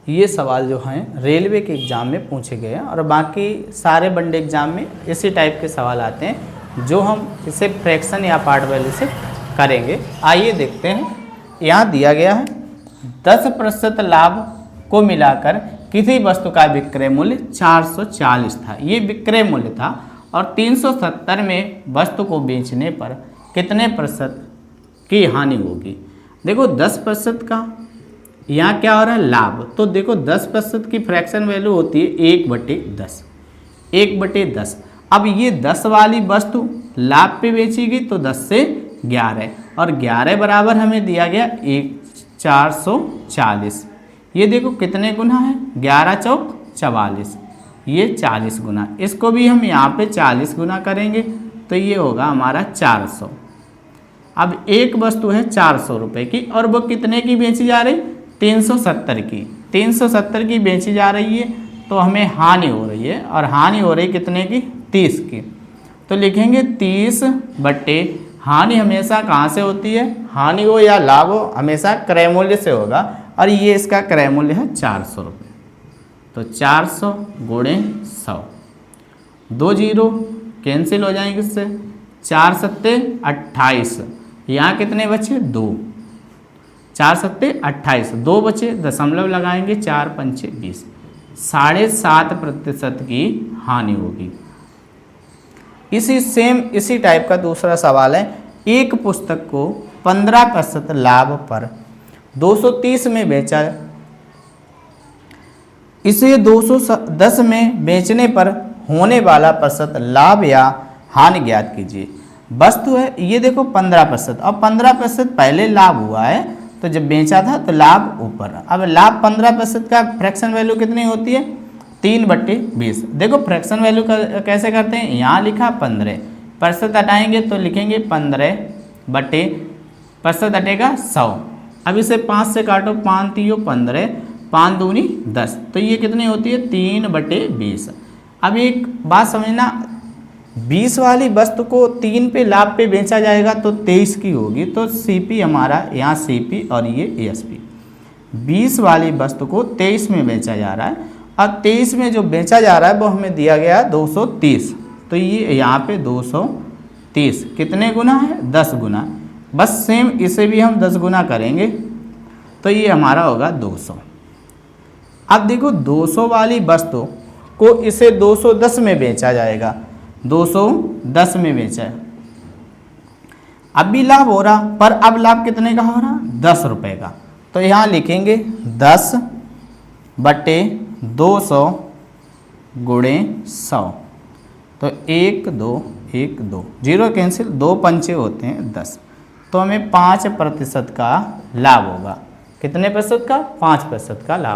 ये सवाल जो हैं रेलवे के एग्ज़ाम में पूछे गए हैं और बाकी सारे वनडे एग्ज़ाम में इसी टाइप के सवाल आते हैं जो हम इसे फ्रैक्शन या पार्ट वैल्यू से करेंगे। आइए देखते हैं। यहाँ दिया गया है 10% लाभ को मिलाकर किसी वस्तु का विक्रय मूल्य 440 था, ये विक्रय मूल्य था, और 370 में वस्तु को बेचने पर कितने प्रतिशत की हानि होगी। देखो 10% का यहाँ क्या हो रहा है लाभ, तो देखो 10% की फ्रैक्शन वैल्यू होती है 1/10, 1/10। अब ये 10 वाली वस्तु लाभ पे बेचेगी तो 10 से 11, और 11 बराबर हमें दिया गया 440। ये देखो कितने गुना है, 11 चौक 44, ये 40 गुना। इसको भी हम यहाँ पे 40 गुना करेंगे तो ये होगा हमारा 400। अब एक वस्तु है 400 रुपये की और वो कितने की बेची जा रही, 370 की, 370 की बेची जा रही है, तो हमें हानि हो रही है, और हानि हो रही कितने की, 30 की। तो लिखेंगे 30 बट्टे हानि हमेशा कहाँ से होती है, हानि हो या लाभ हो हमेशा क्रय मूल्य से होगा, और ये इसका क्रय मूल्य है 400 रुपये। तो 400 गुणे 100, 2 जीरो कैंसिल हो जाएंगे इससे, 4 सत्ते 28, यहाँ कितने बचे 2, 4 सत्ते 28, 2 बचे, दशमलव लगाएंगे, 4 पंचे 20, 7.5% की हानि होगी। इसी टाइप का दूसरा सवाल है। एक पुस्तक को 15% लाभ पर 230 में बेचा, इसे 210 में बेचने पर होने वाला प्रतिशत लाभ या हानि ज्ञात कीजिए। वस्तु है ये देखो 15%, और 15% पहले लाभ हुआ है, तो जब बेचा था तो लाभ ऊपर। अब लाभ 15% का फ्रैक्शन वैल्यू कितनी होती है, 3/20। देखो फ्रैक्शन वैल्यू कैसे करते हैं, यहाँ लिखा 15, प्रतिशत हटाएंगे तो लिखेंगे 15/प्रतिशत हटेगा 100। अब इसे 5 से काटो, 5 3 15, 5 दूनी 10, तो ये कितनी होती है 3/20। अब एक बात समझना, 20 वाली वस्तु को 3 पे लाभ पे बेचा जाएगा तो 23 की होगी, तो CP हमारा यहाँ CP और ये ASP। 20 वाली वस्तु को 23 में बेचा जा रहा है, और 23 में जो बेचा जा रहा है वो हमें दिया गया है 230, तो ये यहाँ पे 230 कितने गुना है, 10 गुना। बस सेम इसे भी हम 10 गुना करेंगे तो ये हमारा होगा 200। अब देखो 200 वाली वस्तु को इसे 210 में बेचा जाएगा, 210 में बेचा है, अब भी लाभ हो रहा, पर अब लाभ कितने का हो रहा, 10 रुपये का। तो यहाँ लिखेंगे 10/200 गुणे 100, तो 1 2 1 2 जीरो कैंसिल, 2 पंचे होते हैं 10, तो हमें 5% का लाभ होगा। कितने प्रतिशत का, 5% का लाभ।